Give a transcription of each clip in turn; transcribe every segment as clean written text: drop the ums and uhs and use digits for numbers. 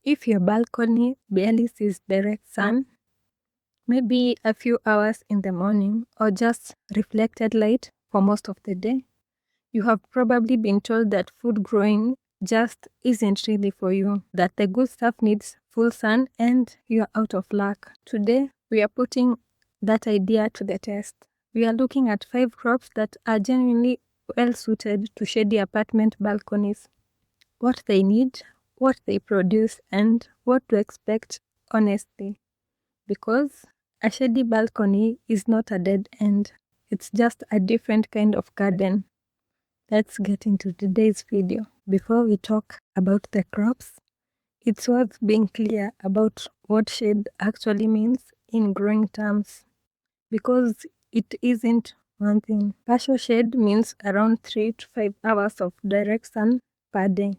If your balcony barely sees direct sun, maybe a few hours in the morning or just reflected light for most of the day, you have probably been told that food growing just isn't really for you, that the good stuff needs full sun and you're out of luck. Today, we are putting that idea to the test. We are looking at 5 crops that are genuinely well suited to shady apartment balconies, what they need, what they produce, and what to expect honestly. Because a shady balcony is not a dead end, it's just a different kind of garden. Let's get into today's video. Before we talk about the crops, it's worth being clear about what shade actually means in growing terms, because it isn't one thing. Partial shade means around 3 to 5 hours of direct sun per day,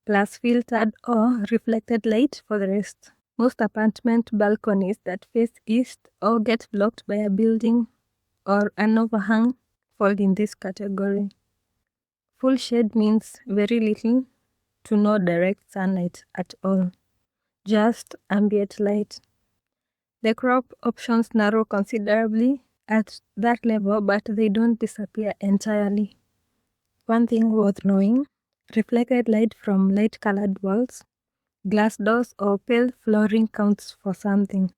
plus filtered or reflected light for the rest. Most apartment balconies that face east or get blocked by a building or an overhang fall in this category. Full shade means very little to no direct sunlight at all, just ambient light. The crop options narrow considerably at that level, but they don't disappear entirely. One thing worth knowing, reflected light from light-colored walls, glass doors, or pale flooring counts for something.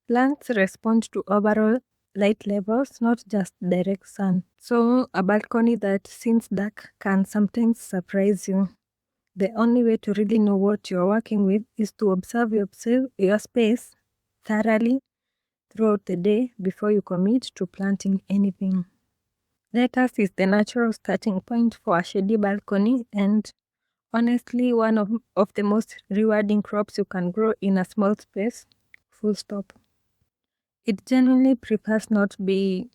Plants respond to overall light levels, not just direct sun. So a balcony that seems dark can sometimes surprise you. The only way to really know what you're working with is to observe your space thoroughly throughout the day before you commit to planting anything. Lettuce is the natural starting point for a shady balcony and honestly one of the most rewarding crops you can grow in a small space, full stop. It genuinely prefers not to be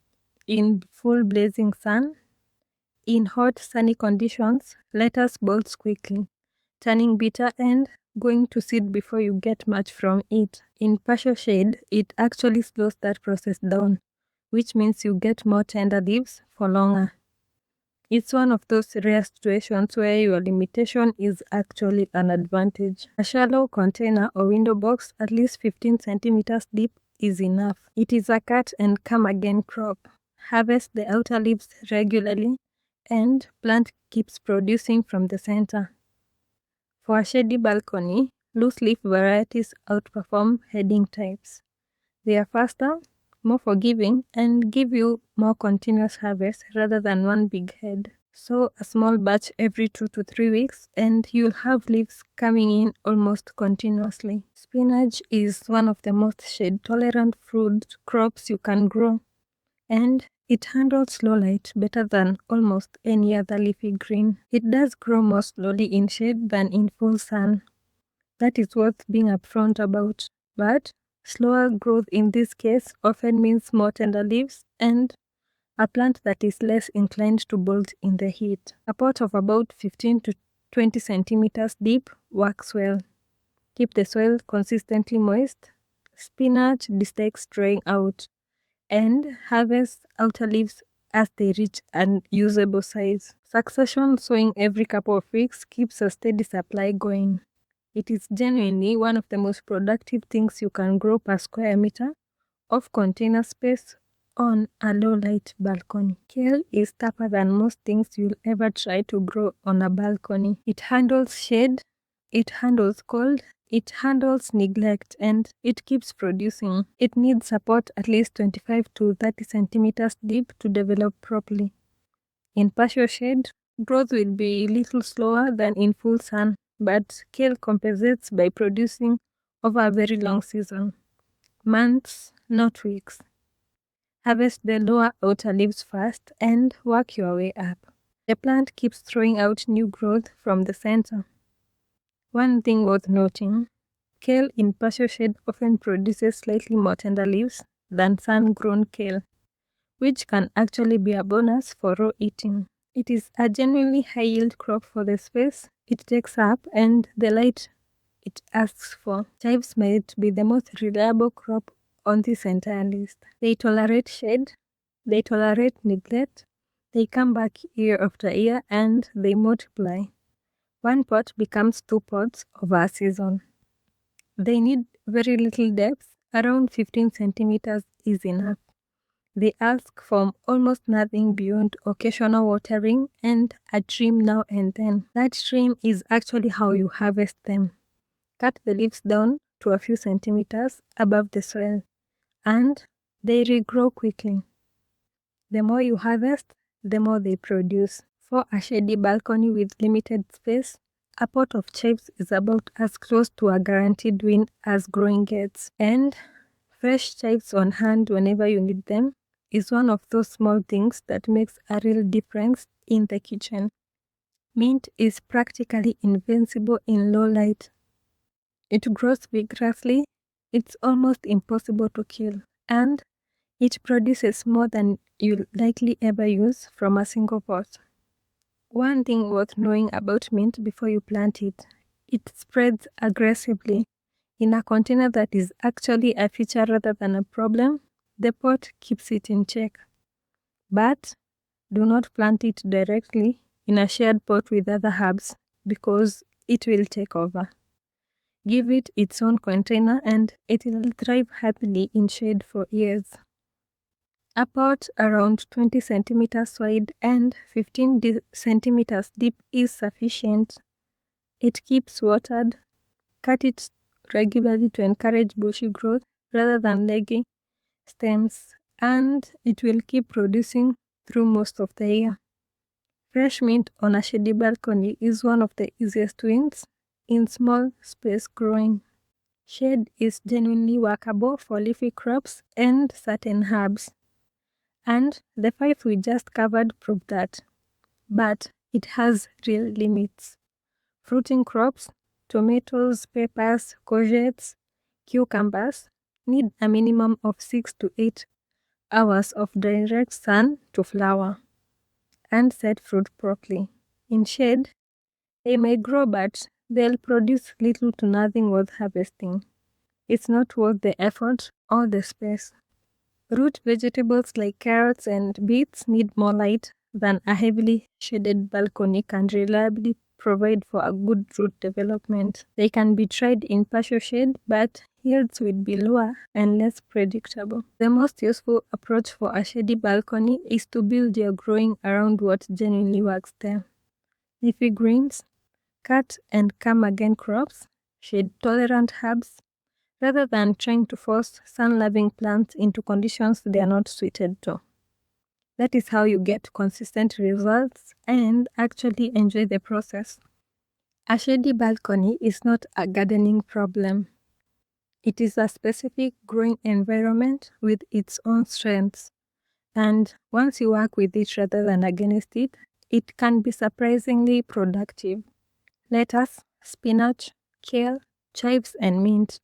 in full blazing sun. In hot sunny conditions, lettuce bolts quickly, turning bitter and going to seed before you get much from it. In partial shade, it actually slows that process down, which means you get more tender leaves for longer. It's one of those rare situations where your limitation is actually an advantage. A shallow container or window box at least 15 centimeters deep is enough. It is a cut and come again crop. Harvest the outer leaves regularly and plant keeps producing from the center. For a shady balcony, loose leaf varieties outperform heading types. They are faster, more forgiving, and give you more continuous harvest rather than one big head. Sow a small batch every 2 to 3 weeks and you'll have leaves coming in almost continuously. Spinach is one of the most shade-tolerant fruit crops you can grow, and it handles low light better than almost any other leafy green. It does grow more slowly in shade than in full sun. That is worth being upfront about. But slower growth in this case often means more tender leaves and a plant that is less inclined to bolt in the heat. A pot of about 15 to 20 centimeters deep works well. Keep the soil consistently moist. Spinach dislikes drying out, and harvest outer leaves as they reach an usable size. Succession sowing every couple of weeks keeps a steady supply going. It is genuinely one of the most productive things you can grow per square meter of container space on a low-light balcony. Kale is tougher than most things you'll ever try to grow on a balcony. It handles shade, it handles cold, it handles neglect, and it keeps producing. It needs support at least 25 to 30 centimeters deep to develop properly. In partial shade, growth will be a little slower than in full sun, but kale compensates by producing over a very long season. Months, not weeks. Harvest the lower outer leaves first and work your way up. The plant keeps throwing out new growth from the center. One thing worth noting, kale in partial shade often produces slightly more tender leaves than sun-grown kale, which can actually be a bonus for raw eating. It is a genuinely high-yield crop for the space it takes up and the light it asks for. Chives might be the most reliable crop on this entire list. They tolerate shade, they tolerate neglect, they come back year after year, and they multiply. one pot becomes 2 pots over a season. They need very little depth, around 15 centimeters is enough. They ask for almost nothing beyond occasional watering and a trim now and then. That trim is actually how you harvest them. Cut the leaves down to a few centimeters above the soil, and they regrow quickly. The more you harvest, the more they produce. For a shady balcony with limited space, a pot of chives is about as close to a guaranteed win as growing gets. And fresh chives on hand whenever you need them is one of those small things that makes a real difference in the kitchen. Mint is practically invincible in low light. It grows vigorously, it's almost impossible to kill, and it produces more than you'll likely ever use from a single pot. One thing worth knowing about mint before you plant it: it spreads aggressively. In a container that is actually a feature rather than a problem, the pot keeps it in check. But do not plant it directly in a shared pot with other herbs because it will take over. Give it its own container and it will thrive happily in shade for years. A pot around 20 centimeters wide and 15 centimeters deep is sufficient. It keeps watered. Cut it regularly to encourage bushy growth rather than leggy stems, and it will keep producing through most of the year. Fresh mint on a shady balcony is one of the easiest wins in small space growing. Shade is genuinely workable for leafy crops and certain herbs. And the 5 we just covered prove that. But it has real limits. Fruiting crops, tomatoes, peppers, courgettes, cucumbers need a minimum of 6 to 8 hours of direct sun to flower and set fruit properly. In shade, they may grow but they'll produce little to nothing worth harvesting. It's not worth the effort or the space. Root vegetables like carrots and beets need more light than a heavily shaded balcony can reliably provide for a good root development. They can be tried in partial shade, but yields will be lower and less predictable. The most useful approach for a shady balcony is to build your growing around what genuinely works there. Leafy greens, cut and come again crops, shade-tolerant herbs, rather than trying to force sun-loving plants into conditions they are not suited to. That is how you get consistent results and actually enjoy the process. A shady balcony is not a gardening problem. It is a specific growing environment with its own strengths. And once you work with it rather than against it, it can be surprisingly productive. Lettuce, spinach, kale, chives, and mint.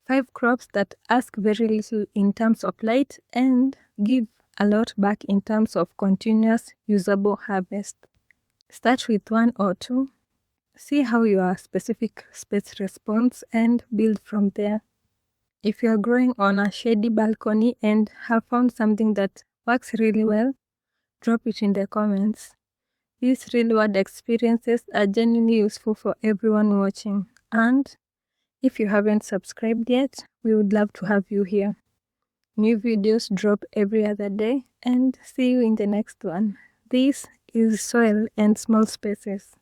5 crops that ask very little in terms of light and give a lot back in terms of continuous usable harvest. Start with 1 or 2. See how your specific space responds and build from there. If you are growing on a shady balcony and have found something that works really well, drop it in the comments. These real-world experiences are genuinely useful for everyone watching, and if you haven't subscribed yet, we would love to have you here. New videos drop every other day, and see you in the next one. This is Soil and Small Spaces.